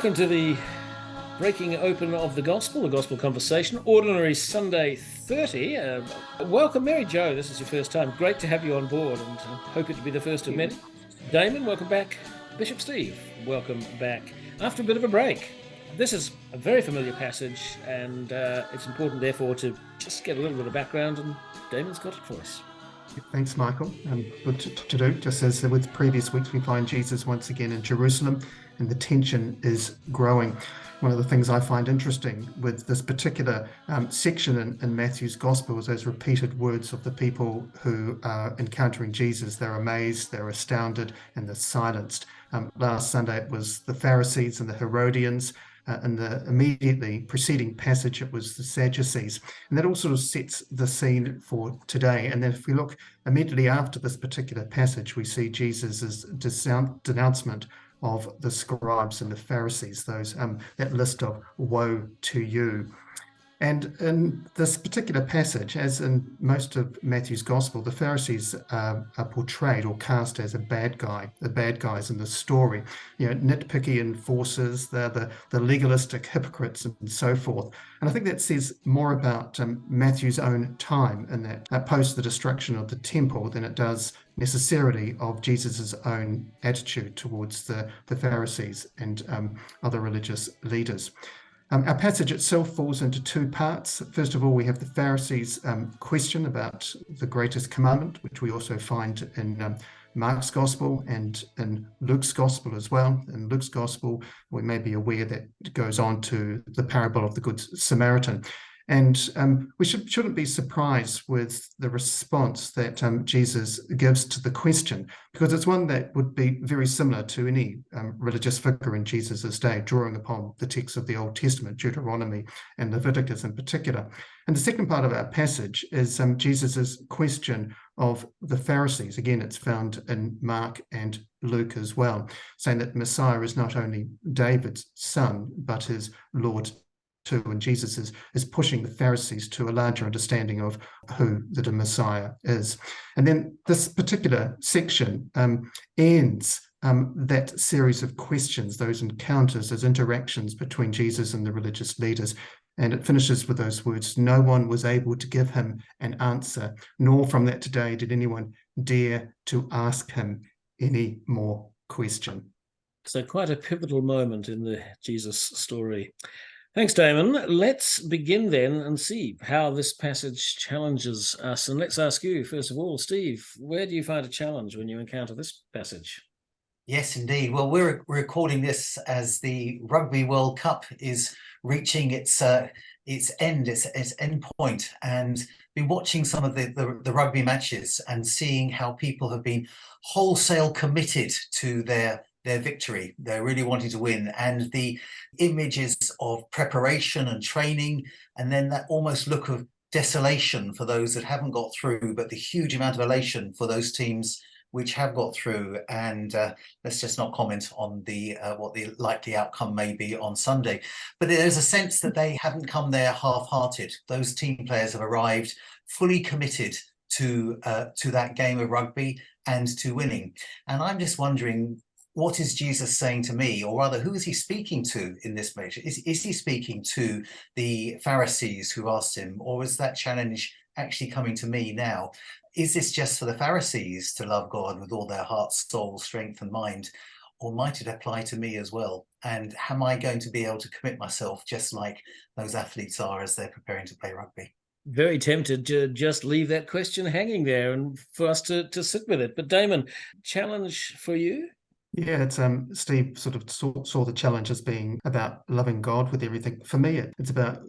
Welcome to the breaking open of the gospel conversation, ordinary Sunday 30. Welcome, Mary Jo. This is your first time. Great to have you on board, and hope it to be the first of many. Damon, welcome back. Bishop Steve, welcome back after a bit of a break. This is a very familiar passage, and it's important, therefore, to just get a little bit of background, and Damon's got it for us. Thanks, Michael. Good to do. Just as with previous weeks, we find Jesus once again in Jerusalem, and the tension is growing. One of the things I find interesting with this particular section in Matthew's Gospel is those repeated words of the people who are encountering Jesus. They're amazed, they're astounded, and they're silenced. Last Sunday, it was the Pharisees and the Herodians. In the immediately preceding passage, it was the Sadducees. And that all sort of sets the scene for today. And then if we look immediately after this particular passage, we see Jesus' denouncement of the scribes and the Pharisees, those that list of woe to you. And in this particular passage, as in most of Matthew's Gospel, the Pharisees are portrayed or cast as the bad guys in the story. You know, nitpicky enforcers, they're the legalistic hypocrites and so forth. And I think that says more about Matthew's own time in that post the destruction of the temple than it does necessarily of Jesus's own attitude towards the Pharisees and other religious leaders. Our passage itself falls into two parts. First of all, we have the Pharisees' question about the greatest commandment, which we also find in Mark's Gospel and in Luke's Gospel as well. In Luke's Gospel, we may be aware that it goes on to the parable of the Good Samaritan. And we shouldn't be surprised with the response that Jesus gives to the question, because it's one that would be very similar to any religious figure in Jesus' day, drawing upon the texts of the Old Testament, Deuteronomy and Leviticus in particular. And the second part of our passage is Jesus' question of the Pharisees. Again, it's found in Mark and Luke as well, saying that Messiah is not only David's son, but his Lord too, and Jesus is pushing the Pharisees to a larger understanding of who the Messiah is. And then this particular section ends that series of questions, those encounters, those interactions between Jesus and the religious leaders. And it finishes with those words, "No one was able to give him an answer, nor from that day did anyone dare to ask him any more question." So quite a pivotal moment in the Jesus story. Thanks, Damon. Let's begin then and see how this passage challenges us. And let's ask you, first of all, Steve, where do you find a challenge when you encounter this passage? Yes, indeed. Well, we're recording this as the Rugby World Cup is reaching its end, its end point, and been watching some of the rugby matches and seeing how people have been wholesale committed to their victory. They're really wanting to win, and the images of preparation and training, and then that almost look of desolation for those that haven't got through, but the huge amount of elation for those teams which have got through. And let's just not comment on the what the likely outcome may be on Sunday. But there's a sense that they haven't come there half-hearted. Those team players have arrived fully committed to that game of rugby and to winning. And I'm just wondering, what is Jesus saying to me, or rather, who is he speaking to in this measure? Is he speaking to the Pharisees who asked him, or is that challenge actually coming to me now? Is this just for the Pharisees to love God with all their heart, soul, strength, and mind, or might it apply to me as well? And am I going to be able to commit myself just like those athletes are as they're preparing to play rugby? Very tempted to just leave that question hanging there and for us to sit with it. But Damon, challenge for you? Yeah, it's Steve sort of saw the challenge as being about loving God with everything. For me, it's about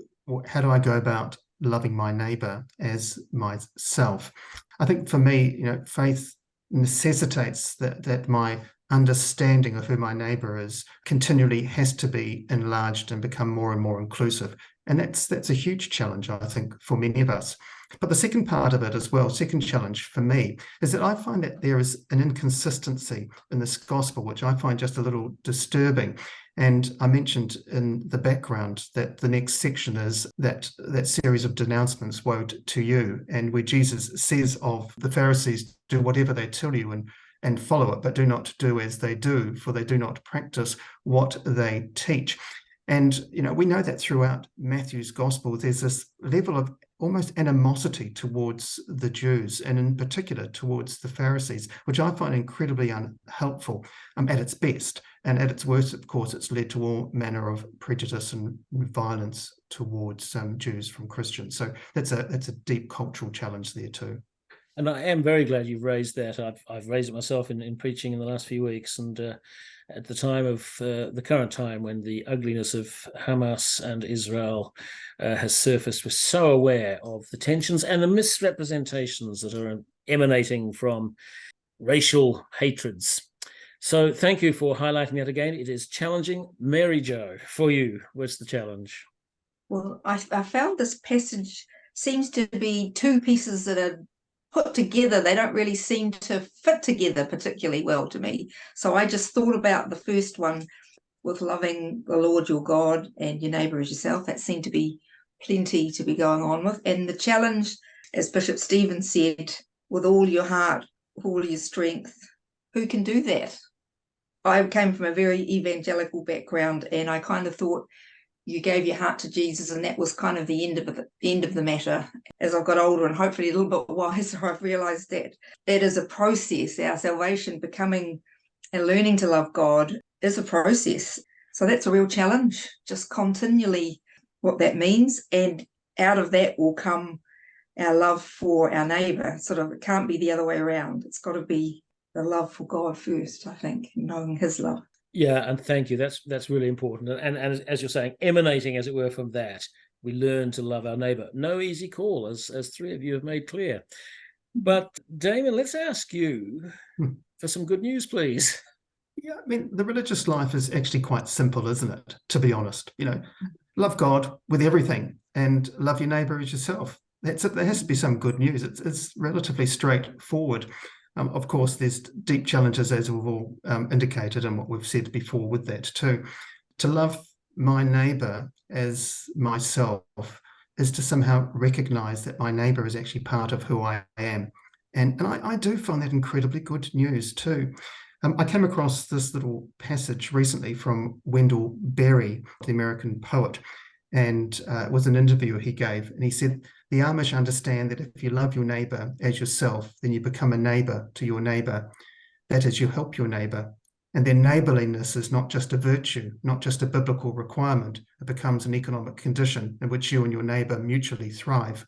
how do I go about loving my neighbour as myself. I think for me, faith necessitates that my understanding of who my neighbour is continually has to be enlarged and become more and more inclusive. And that's a huge challenge, I think, for many of us. But the second part of it as well, second challenge for me, is that I find that there is an inconsistency in this gospel, which I find just a little disturbing. And I mentioned in the background that the next section is that series of denouncements, woe to you, and where Jesus says of the Pharisees, do whatever they tell you, and and follow it, but do not do as they do, for they do not practice what they teach. And, we know that throughout Matthew's gospel, there's this level of almost animosity towards the Jews, and in particular towards the Pharisees, which I find incredibly unhelpful at its best. And at its worst, of course, it's led to all manner of prejudice and violence towards Jews from Christians. So that's a deep cultural challenge there too. And I am very glad you've raised that. I've raised it myself in preaching in the last few weeks, and at the time of the current time when the ugliness of Hamas and Israel has surfaced, we're so aware of the tensions and the misrepresentations that are emanating from racial hatreds. So thank you for highlighting that again. It is challenging. Mary Jo, for you, what's the challenge? Well, I found this passage seems to be two pieces that are put together. They don't really seem to fit together particularly well to me. So I just thought about the first one with loving the Lord your God and your neighbour as yourself. That seemed to be plenty to be going on with. And the challenge, as Bishop Stephen said, with all your heart, all your strength, who can do that? I came from a very evangelical background, and I kind of thought you gave your heart to Jesus, and that was kind of the end of the matter. As I've got older and hopefully a little bit wiser, I've realised that it is a process. Our salvation, becoming and learning to love God, is a process. So that's a real challenge, just continually what that means. And out of that will come our love for our neighbour. Sort of, it can't be the other way around. It's got to be the love for God first, I think, knowing his love. Yeah, and thank you. That's really important. And as you're saying, emanating, as it were, from that, we learn to love our neighbour. No easy call, as three of you have made clear. But Damon, let's ask you for some good news, please. Yeah, I mean, the religious life is actually quite simple, isn't it? To be honest, love God with everything and love your neighbour as yourself. That's it. There has to be some good news. It's relatively straightforward. Of course, there's deep challenges, as we've all indicated, and what we've said before with that too. To love my neighbour as myself is to somehow recognise that my neighbour is actually part of who I am. And I do find that incredibly good news too. I came across this little passage recently from Wendell Berry, the American poet, and it was an interview he gave, and he said, the Amish understand that if you love your neighbour as yourself, then you become a neighbour to your neighbour. That is, you help your neighbour. And then neighbourliness is not just a virtue, not just a biblical requirement. It becomes an economic condition in which you and your neighbour mutually thrive.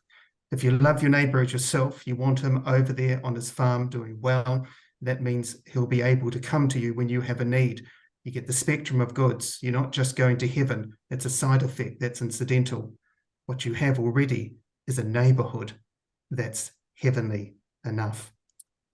If you love your neighbour as yourself, you want him over there on his farm doing well. That means he'll be able to come to you when you have a need. You get the spectrum of goods. You're not just going to heaven. It's a side effect that's incidental. What you have already is a neighbourhood that's heavenly enough.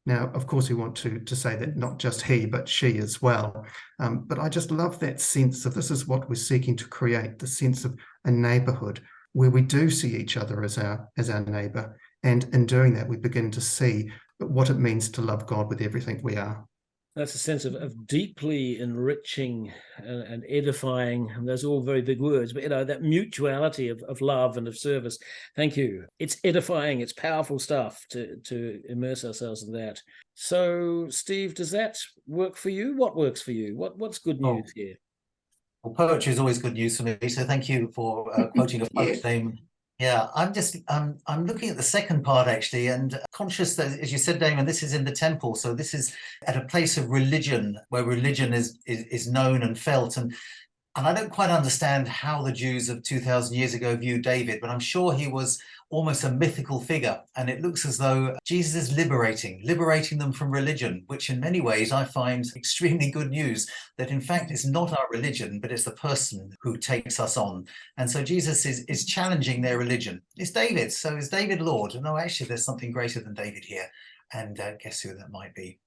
Now, of course, we want to say that not just he, but she as well. But I just love that sense of this is what we're seeking to create, the sense of a neighbourhood where we do see each other as our neighbour. And in doing that, we begin to see what it means to love God with everything we are. That's a sense of deeply enriching and edifying, and those are all very big words, but that mutuality of love and of service. Thank you. It's edifying, it's powerful stuff to immerse ourselves in that. So, Steve, does that work for you? What works for you? What's good news here? Well, poetry is always good news for me, so thank you for quoting a poet's name. Yeah, I'm looking at the second part actually, and conscious that, as you said, Damon, this is in the temple, so this is at a place of religion where religion is known and felt, and I don't quite understand how the Jews of 2,000 years ago viewed David, but I'm sure he was almost a mythical figure, and it looks as though Jesus is liberating them from religion, which in many ways I find extremely good news, that in fact it's not our religion, but it's the person who takes us on. And so Jesus is challenging their religion. It's David, so is David Lord? No, actually there's something greater than David here, and guess who that might be?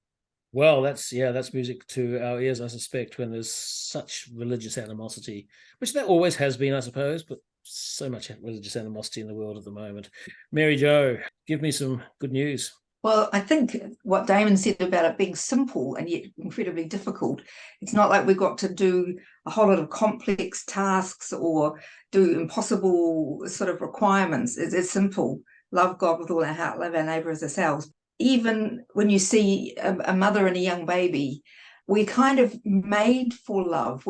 Well, that's music to our ears, I suspect, when there's such religious animosity, which there always has been, I suppose, but so much religious animosity in the world at the moment. Mary Jo, give me some good news. Well, I think what Damon said about it being simple and yet incredibly difficult, it's not like we've got to do a whole lot of complex tasks or do impossible sort of requirements. It's simple. Love God with all our heart, love our neighbour as ourselves. even when you see a mother and a young baby, we're kind of made for love.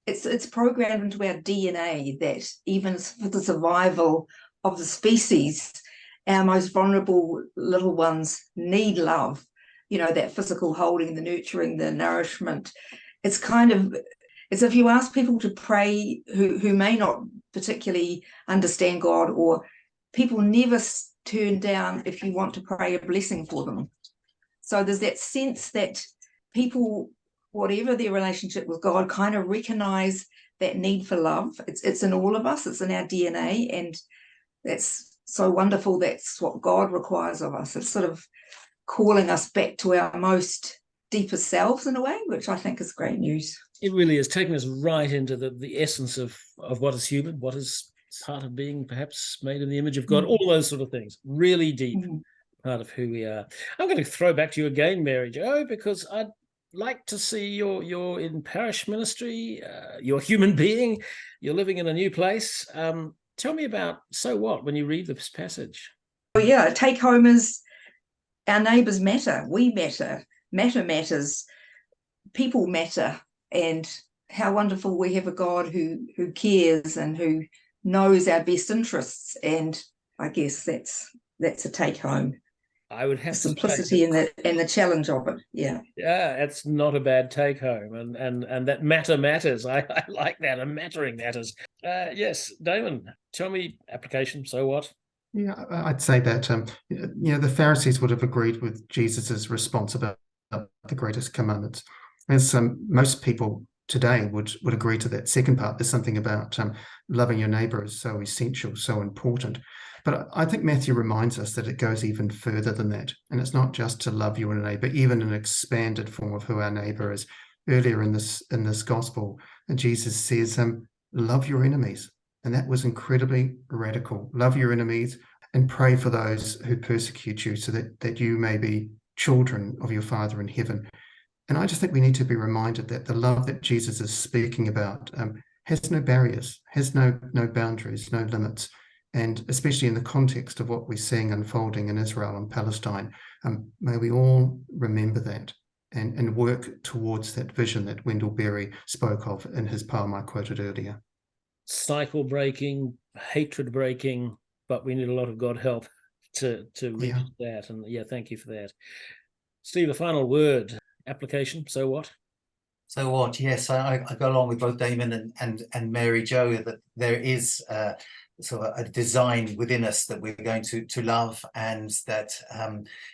It's programmed into our DNA that even for the survival of the species, our most vulnerable little ones need love. That physical holding, the nurturing, the nourishment. It's if you ask people to pray who may not particularly understand God, or people never turn down if you want to pray a blessing for them. So there's that sense that people, whatever their relationship with God, kind of recognize that need for love. It's in all of us, it's in our DNA, and that's so wonderful. That's what God requires of us. It's sort of calling us back to our most deepest selves in a way, which I think is great news. It really is taking us right into the essence of what is human, what is part of being perhaps made in the image of God, all those sort of things. Really deep part of who we are. I'm going to throw back to you again, Mary Jo, because I'd like to see you're in parish ministry, you're a human being, you're living in a new place. Tell me about so what when you read this passage. Oh yeah, take home is our neighbours matter, we matter, matter matters, people matter, and how wonderful we have a God who cares and who knows our best interests. And I guess that's a take home. I would have the simplicity and the challenge of it. Yeah, it's not a bad take home, and that matter matters. I like that, and mattering matters. Yes, Damon, tell me application. So what? Yeah, I'd say that the Pharisees would have agreed with Jesus's response about the greatest commandments, as most people today would agree to that second part. There's something about loving your neighbour is so essential, so important. But I think Matthew reminds us that it goes even further than that. And it's not just to love your neighbour, even an expanded form of who our neighbour is. Earlier in this gospel, Jesus says, love your enemies. And that was incredibly radical. Love your enemies and pray for those who persecute you, so that you may be children of your Father in heaven. And I just think we need to be reminded that the love that Jesus is speaking about has no barriers, has no boundaries, no limits. And especially in the context of what we're seeing unfolding in Israel and Palestine, may we all remember that and work towards that vision that Wendell Berry spoke of in his poem I quoted earlier. Cycle breaking, hatred breaking, but we need a lot of God help to reach that. And thank you for that. Steve, a final word. Application, so what? So what? Yes, I go along with both Damon and Mary Jo, that there is sort of a design within us that we're going to love, and that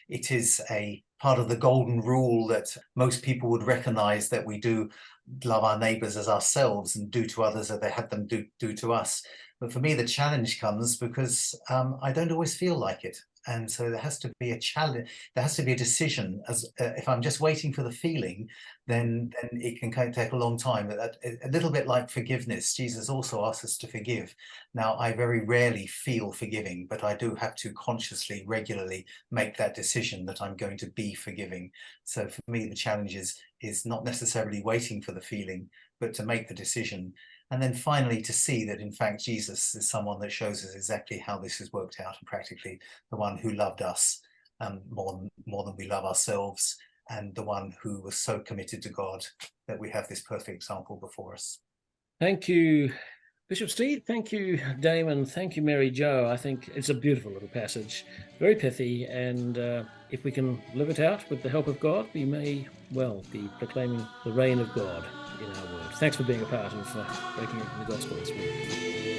it is a part of the golden rule that most people would recognize, that we do love our neighbours as ourselves and do to others as they had them do to us. But for me, the challenge comes because I don't always feel like it. And so there has to be a challenge, there has to be a decision. As if I'm just waiting for the feeling, then it can kind of take a long time. A little bit like forgiveness. Jesus also asks us to forgive. Now, I very rarely feel forgiving, but I do have to consciously, regularly make that decision that I'm going to be forgiving. So for me, the challenge is not necessarily waiting for the feeling, but to make the decision. And then finally, to see that, in fact, Jesus is someone that shows us exactly how this has worked out, and practically the one who loved us more than we love ourselves, and the one who was so committed to God that we have this perfect example before us. Thank you, Bishop Steve. Thank you, Damon. Thank you, Mary Jo. I think it's a beautiful little passage, very pithy, and if we can live it out with the help of God, we may well be proclaiming the reign of God in our world. Thanks for being a part of breaking into the gospel this week.